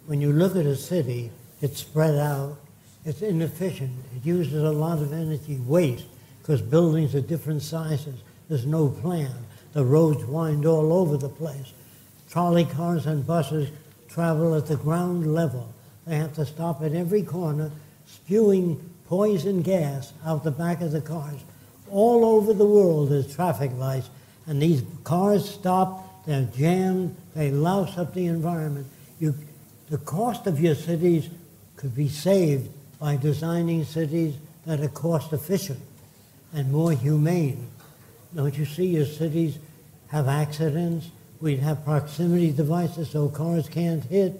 when you look at a city, it's spread out, it's inefficient, it uses a lot of energy waste because buildings are different sizes, there's no plan, the roads wind all over the place. Trolley cars and buses travel at the ground level. They have to stop at every corner, spewing poison gas out the back of the cars. All over the world there's traffic lights, and these cars stop, they're jammed, they louse up the environment. The cost of your cities could be saved by designing cities that are cost efficient and more humane. Don't you see your cities have accidents? We'd have proximity devices so cars can't hit,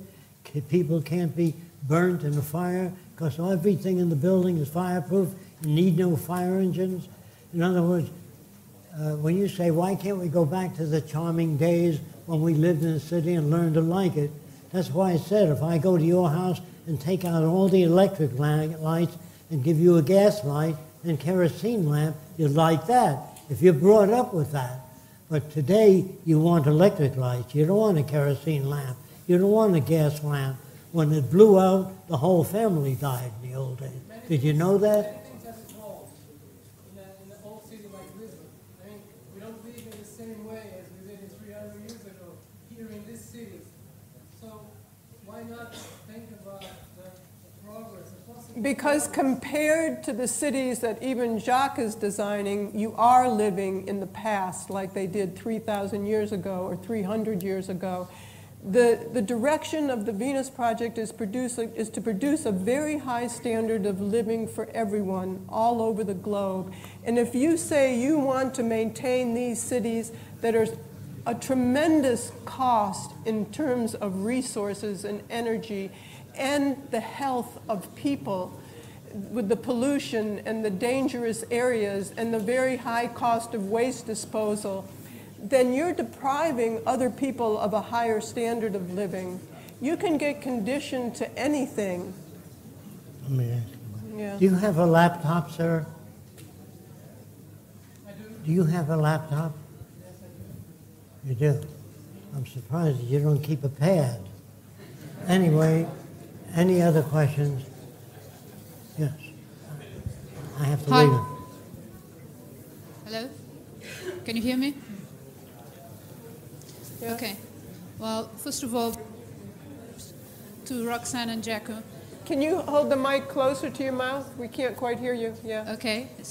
people can't be burnt in a fire, because everything in the building is fireproof. You need no fire engines. In other words, when you say, why can't we go back to the charming days when we lived in a city and learned to like it? That's why I said, if I go to your house and take out all the electric lights and give you a gas light and kerosene lamp, you'd like that, if you're brought up with that. But today, you want electric lights. You don't want a kerosene lamp. You don't want a gas lamp. When it blew out, the whole family died in the old days. Did you know that? In the old city like Lisbon, I mean, we don't live in the same way as we did in 300 years ago here in this city. So why not think about the progress? Because compared to the cities that even Jacques is designing, you are living in the past like they did 3,000 years ago or 300 years ago. The direction of the Venus Project is to produce a very high standard of living for everyone all over the globe. And if you say you want to maintain these cities that are a tremendous cost in terms of resources and energy and the health of people, with the pollution and the dangerous areas and the very high cost of waste disposal, then you're depriving other people of a higher standard of living. You can get conditioned to anything. Let me ask you. Yeah. Do you have a laptop, sir? I do. Do you have a laptop? Yes, I do. You do? I'm surprised that you don't keep a pad. Anyway, any other questions? Yes. I have to Hi. leave. Hello? Can you hear me? Yeah. Okay. Well, first of all, to Roxanne and Jacko. Can you hold the mic closer to your mouth? We can't quite hear you. Yeah. Okay. My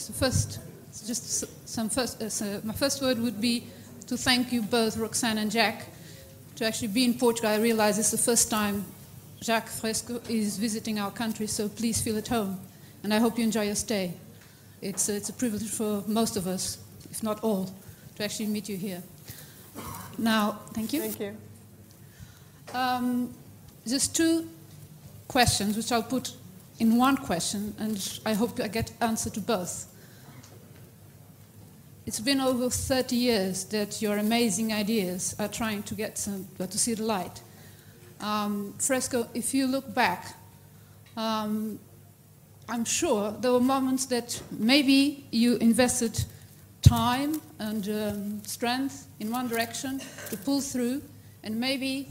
first word would be to thank you both, Roxanne and Jack, to actually be in Portugal. I realize it's the first time Jacques Fresco is visiting our country, so please feel at home. And I hope you enjoy your stay. It's a privilege for most of us, if not all, to actually meet you here. Now, thank you. Thank you. Just two questions, which I'll put in one question, and I hope I get answer to both. It's been over 30 years that your amazing ideas are trying to get to see the light. Fresco, if you look back, I'm sure there were moments that maybe you invested time and strength in one direction to pull through, and maybe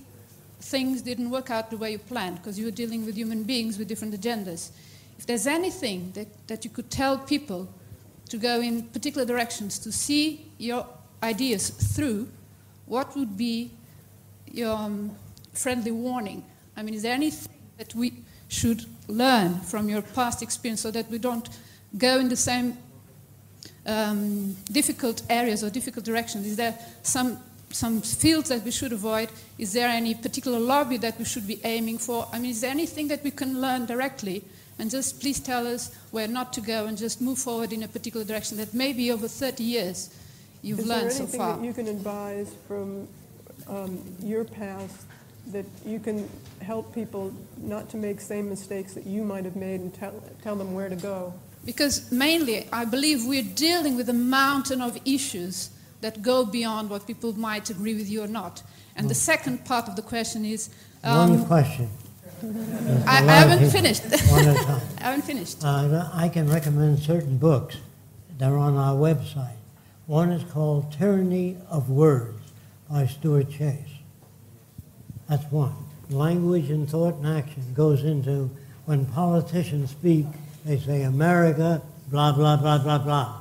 things didn't work out the way you planned because you were dealing with human beings with different agendas. If there's anything that you could tell people to go in particular directions to see your ideas through, what would be your friendly warning? I mean, is there anything that we should learn from your past experience so that we don't go in the same difficult areas or difficult directions? Is there some fields that we should avoid? Is there any particular lobby that we should be aiming for? I mean, is there anything that we can learn directly? And just please tell us where not to go and just move forward in a particular direction that maybe over 30 years you've learned so far. Is there anything that you can advise from your past that you can help people not to make same mistakes that you might have made and tell them where to go? Because mainly, I believe we're dealing with a mountain of issues that go beyond what people might agree with you or not. And the second part of the question is... One question. I haven't finished. One at a time. I haven't finished. I can recommend certain books. They're on our website. One is called Tyranny of Words by Stuart Chase. That's one. language and thought and action goes into, when politicians speak, they say America, blah, blah, blah, blah, blah.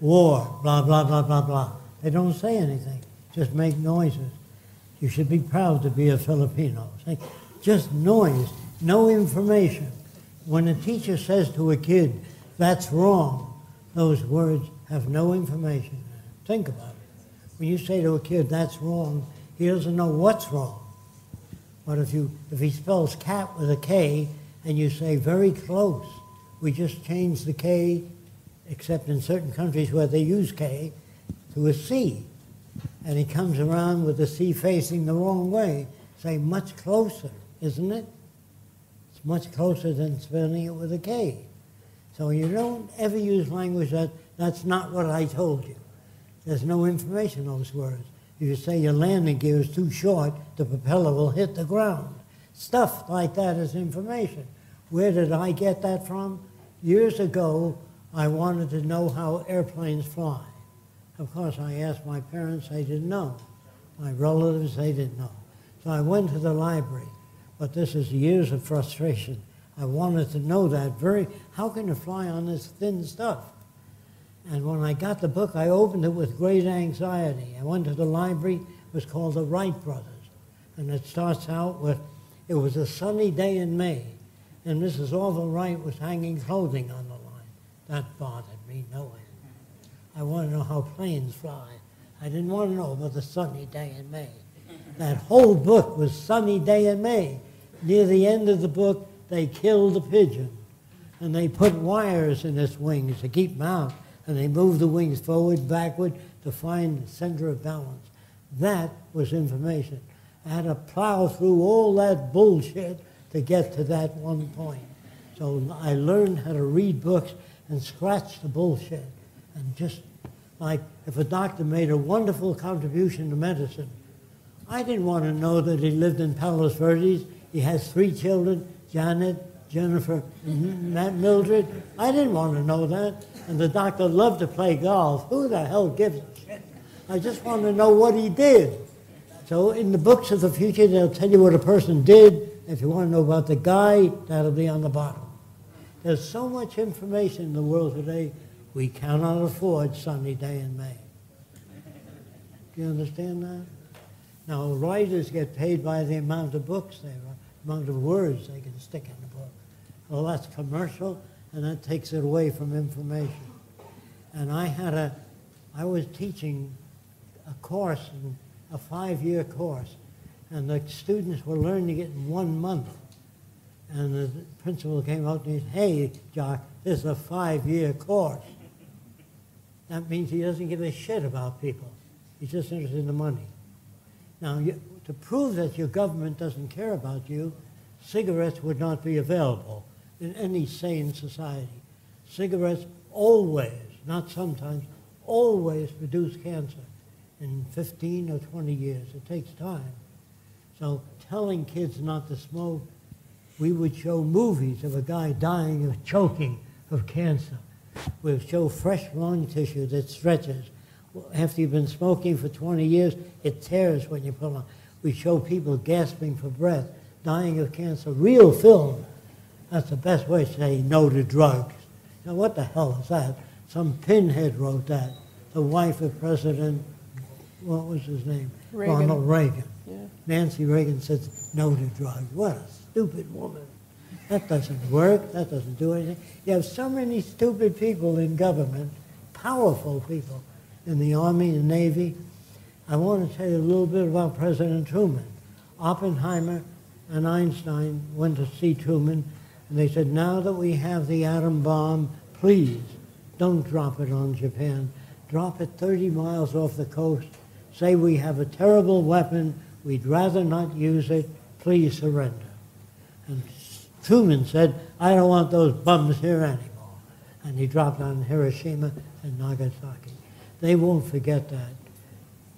War, blah, blah, blah, blah, blah. They don't say anything, just make noises. You should be proud to be a Filipino. Say, just noise, no information. When a teacher says to a kid, that's wrong, those words have no information. Think about it. When you say to a kid, that's wrong, he doesn't know what's wrong. But if he spells cat with a K, and you say very close, we just changed the K, except in certain countries where they use K, to a C. And he comes around with the C facing the wrong way. Say, much closer, isn't it? It's much closer than spelling it with a K. So you don't ever use language that's not what I told you. There's no information in those words. If you say your landing gear is too short, the propeller will hit the ground. Stuff like that is information. Where did I get that from? Years ago, I wanted to know how airplanes fly. Of course, I asked my parents, they didn't know. My relatives, they didn't know. So I went to the library. But this is years of frustration. I wanted to know that how can you fly on this thin stuff? And when I got the book, I opened it with great anxiety. I went to the library. It was called The Wright Brothers. And it starts out with, it was a sunny day in May, and Mrs. Orville Wright was hanging clothing on the line. That bothered me no end. I want to know how planes fly. I didn't want to know about the sunny day in May. That whole book was sunny day in May. Near the end of the book, they killed the pigeon, and they put wires in its wings to keep them out, and they moved the wings forward, backward, to find the center of balance. That was information. I had to plow through all that bullshit to get to that one point. So I learned how to read books and scratch the bullshit. And just like if a doctor made a wonderful contribution to medicine, I didn't want to know that he lived in Palos Verdes. He has 3 children, Janet, Jennifer, and Mildred. I didn't want to know that. And the doctor loved to play golf. Who the hell gives a shit? I just want to know what he did. So in the books of the future, they'll tell you what a person did. If you want to know about the guy, that'll be on the bottom. There's so much information in the world today, we cannot afford sunny day in May. Do you understand that? Now, writers get paid by the amount of books they write, amount of words they can stick in the book. Well, that's commercial, and that takes it away from information. And I was teaching a course, a 5-year course, and the students were learning it in 1 month. And the principal came out and he said, hey, Jock, this is a 5-year course. That means he doesn't give a shit about people. He's just interested in the money. Now, to prove that your government doesn't care about you, cigarettes would not be available in any sane society. Cigarettes always, not sometimes, always produce cancer in 15 or 20 years. It takes time. So telling kids not to smoke, we would show movies of a guy dying of choking of cancer. We'd show fresh lung tissue that stretches. After you've been smoking for 20 years, it tears when you pull on. We show people gasping for breath, dying of cancer. Real film. That's the best way to say no to drugs. Now, what the hell is that? Some pinhead wrote that. The wife of President, what was his name? Reagan. Ronald Reagan. Yeah. Nancy Reagan said no to drugs. What a stupid woman. That doesn't work. That doesn't do anything. You have so many stupid people in government, powerful people in the Army and Navy. I want to tell you a little bit about President Truman. Oppenheimer and Einstein went to see Truman, and they said, now that we have the atom bomb, please don't drop it on Japan. Drop it 30 miles off the coast. Say we have a terrible weapon. We'd rather not use it. Please surrender. And Truman said, I don't want those bums here anymore. And he dropped on Hiroshima and Nagasaki. They won't forget that.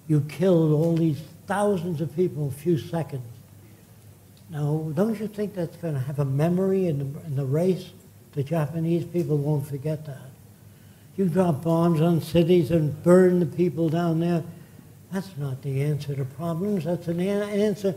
You killed all these thousands of people in a few seconds. Now, don't you think that's going to have a memory in the race? The Japanese people won't forget that. You drop bombs on cities and burn the people down there. That's not the answer to problems. That's an answer